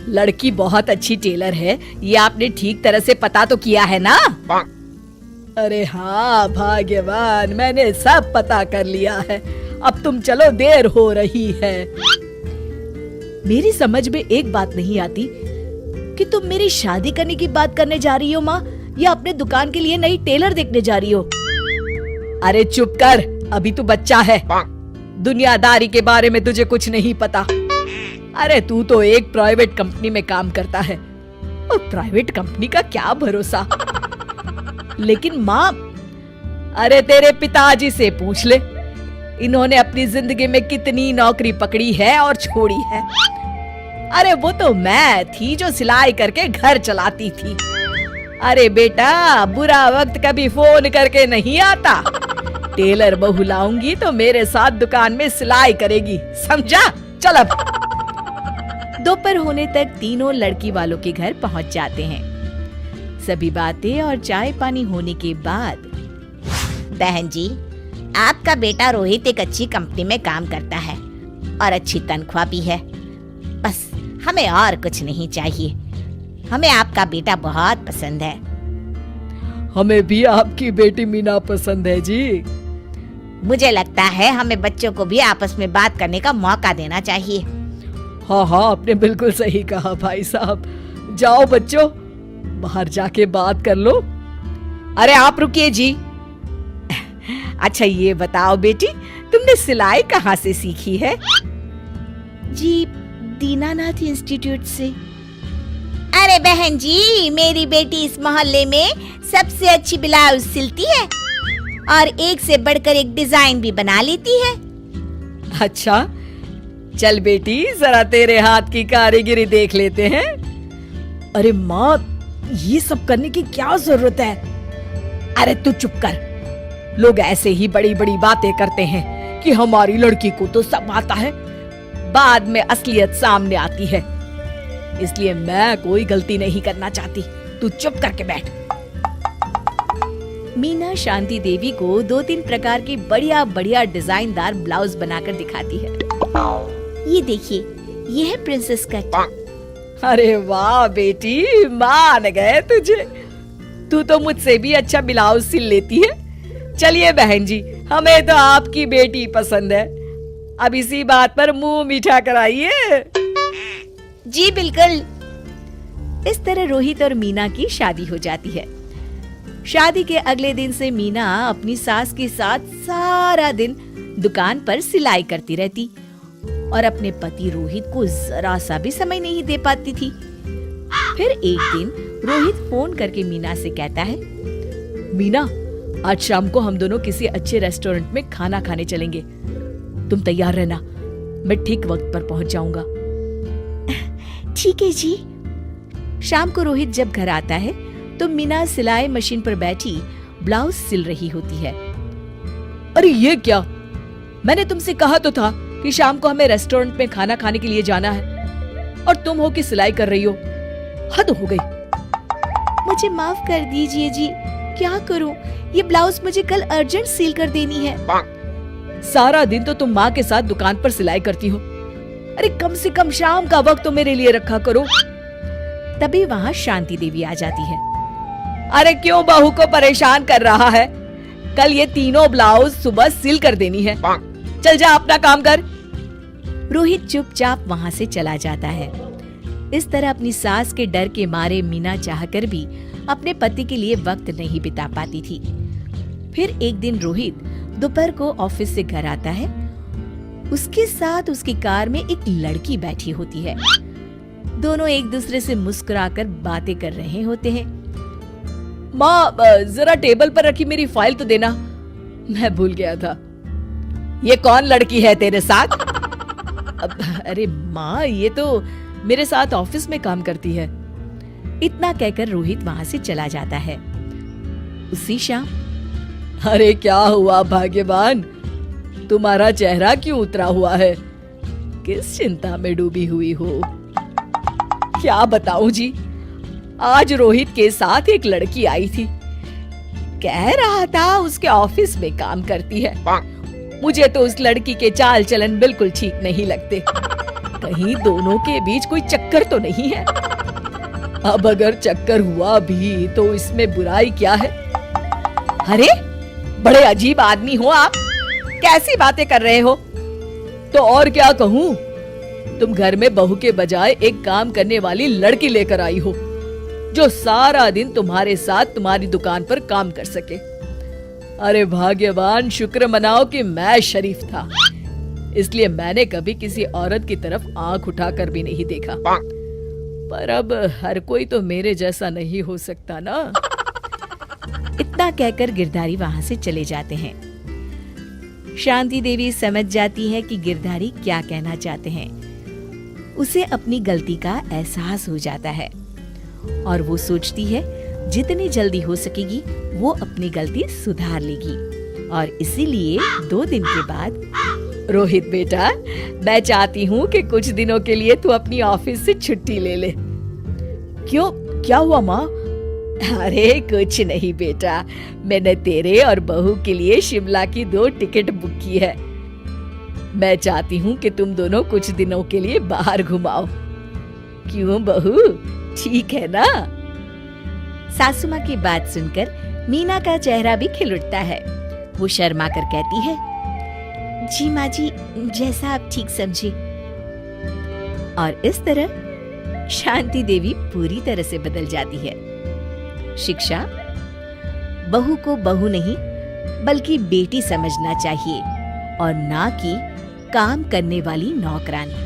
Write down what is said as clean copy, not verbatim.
लड़की बहुत अच्छी टेलर है, ये आपने ठीक तरह से पता तो किया है ना? अरे हाँ भाग्यवान, मैंने सब पता कर लिया है। अब तुम चलो, देर हो रही है। मेरी समझ में एक बात नहीं आती कि तुम मेरी शादी करने की बात करने जा रही हो माँ, या अपने दुकान के लिए नई टेलर देखने जा रही हो? अरे चुप कर, अभी तू बच्चा है, दुनियादारी के बारे में तुझे कुछ नहीं पता। अरे तू तो एक प्राइवेट कंपनी में काम करता है, और प्राइवेट कंपनी का क्या भरोसा। लेकिन माँ, अरे तेरे पिताजी से पूछ ले, इन्होंने अपनी जिंदगी में कितनी नौकरी पकड़ी है और छोड़ी है। अरे वो तो मैं थी जो सिलाई करके घर चलाती थी। अरे बेटा, बुरा वक्त कभी फोन करके नहीं आता। टेलर बहू लाऊंगी तो मेरे साथ दुकान में सिलाई करेगी, समझा? चल अब। दोपहर होने तक तीनों लड़की वालों के घर पहुंच जाते हैं। सभी बातें और चाय पानी होने के बाद, बहन जी, आपका बेटा रोहित एक अच्छी कंपनी में काम करता है और अच्छी तनख्वाह भी है। बस हमें और कुछ नहीं चाहिए। हमें आपका बेटा बहुत पसंद है। हमें भी आपकी बेटी मीना पसंद है जी। मुझे लगता है हमें बच्चों को भी आपस में बात करने का मौका देना चाहिए। हाँ हाँ, आपने बिल्कुल सही कहा भाई साहब। जाओ बच्चों, बाहर जाके बात कर लो। अरे आप रुकिए जी। अच्छा ये बताओ बेटी, तुमने सिलाई कहाँ से सीखी है? जी, दीनानाथ इंस्टीट्यूट से। अरे बहन जी, मेरी बेटी इस मोहल्ले में सबसे अच्छी ब्लाउज सिलती है और एक से बढ़कर एक डिजाइन भी बना लेती है। अच्छा, चल बेटी, जरा तेरे हाथ की कारीगरी देख लेते हैं। अरे माँ, ये सब करने की क्या जरूरत है? अरे तू चुप कर। लोग ऐसे ही बड़ी बड़ी बातें करते हैं कि हमारी लड़की को तो सब आता है, बाद में असलियत सामने आती है। इसलिए मैं कोई गलती नहीं करना चाहती, तू चुप करके बैठ। मीना शांति देवी को 2-3 प्रकार की बढ़िया बढ़िया डिजाइनदार ब्लाउज बनाकर दिखाती है। ये देखिए, ये है प्रिंसेस कट। अरे वाह बेटी, मान गए तुझे। तू तो मुझसे भी अच्छा ब्लाउज सिल लेती है। चलिए बहन जी, हमें तो आपकी बेटी पसंद है। अब इसी बात पर मुंह मीठा कराइए। जी बिल्कुल। इस तरह रोहित और मीना की शादी हो जाती है। शादी के अगले दिन से मीना अपनी सास के साथ सारा दिन दुकान पर सिलाई करती रहती और अपने पति रोहित को जरा सा भी समय नहीं दे पाती थी। फिर एक दिन रोहित फोन करके मीना से कहता है, मीना, आज शाम को हम दोनों किसी अच्छे रेस्टोरेंट में खाना खाने चलेंगे। तुम तैयार रहना, मैं ठीक वक्त पर पहुंच जाऊंगा। ठीक है जी। शाम को रोहित जब घर आता है तो मीना सिलाई मशीन पर बैठी ब्लाउज सिल रही होती है। अरे ये क्या? मैंने तुमसे कहा तो था कि शाम को हमें रेस्टोरेंट में खाना खाने के लिए जाना है, और तुम हो कि सिलाई कर रही हो। हद हो गई। मुझे माफ कर दीजिए जी, क्या करूं? ये ब्लाउज मुझे कल अर्जेंट सील कर देनी है। सारा दिन तो तुम माँ के साथ दुकान पर सिलाई करती हो। अरे कम से कम शाम का वक्त तो मेरे लिए रखा करो। तभी वहाँ शांति देवी आ जाती है। अरे क्यों बहू को परेशान कर रहा है? कल ये तीनों ब्लाउज सुबह सिल कर देनी है। चल जा, अपना काम कर। रोहित चुपचाप वहाँ से चला जाता है। इस तरह अपनी सास के डर के मारे मीना चाहकर भी अपने पति के लिए वक्त नहीं बिता पाती थी। फिर एक दिन रोहित दोपहर को ऑफिस से घर आता है। उसके साथ उसकी कार में एक लड़की बैठी होती है। दोनों एक दूसरे से मुस्कुराकर बातें कर रहे होते हैं। माँ, जरा टेबल पर रखी मेरी फाइल तो देना, मैं भूल गया था। ये कौन लड़की है तेरे साथ? अरे माँ, ये तो मेरे साथ ऑफिस में काम करती है। इतना कहकर रोहित वहां से चला जाता है। उसी शाम, अरे क्या हुआ भाग्यवान, तुम्हारा चेहरा क्यों उतरा हुआ है? किस चिंता में डूबी हुई हो? क्या बताऊं जी, आज रोहित के साथ एक लड़की आई थी। कह रहा था उसके ऑफिस में काम करती है। मुझे तो उस लड़की के चाल चलन बिल्कुल ठीक नहीं लगते। कहीं दोनों के बीच कोई चक्कर तो नहीं है। अब अगर चक्कर हुआ भी तो इसमें बुराई क्या है? अरे बड़े अजीब आदमी हो आप, कैसी बातें कर रहे हो? तो और क्या कहूँ, तुम घर में बहू के बजाय एक काम करने वाली लड़की लेकर आई हो जो सारा दिन तुम्हारे साथ तुम्हारी दुकान पर काम कर सके। अरे भाग्यवान, शुक्र मनाओ कि मैं शरीफ था, इसलिए मैंने कभी किसी औरत की तरफ आंख उठाकर भी नहीं देखा। पर अब हर कोई तो मेरे जैसा नहीं हो सकता ना। इतना कहकर गिरधारी वहां से चले जाते हैं। शांति देवी समझ जाती है कि गिरधारी क्या कहना चाहते हैं। उसे अपनी गलती का एहसास हो जाता है और वो सोचती है जितनी जल्दी हो सकेगी वो अपनी गलती सुधार लेगी। और इसीलिए 2 दिन के बाद, रोहित बेटा, मैं चाहती हूँ कि कुछ दिनों के लिए तू अपनी ऑफिस से छुट्टी ले ले। क्यों, क्या हुआ माँ? अरे कुछ नहीं बेटा, मैंने तेरे और बहू के लिए शिमला की 2 टिकट बुक की है। मैं चाहती हूँ कि तुम दोनों कुछ दिनों के लिए बाहर घुमाओ। क्यों बहू, ठीक है ना? सासू माँ की बात सुनकर मीना का चेहरा भी खिल उठता है। वो शर्मा कर कहती है, जी माँ जी, जैसा आप ठीक समझे। और इस तरह शांति देवी पूरी तरह से बदल जाती है। शिक्षा बहू को बहू नहीं बल्कि बेटी समझना चाहिए और ना कि काम करने वाली नौकरानी।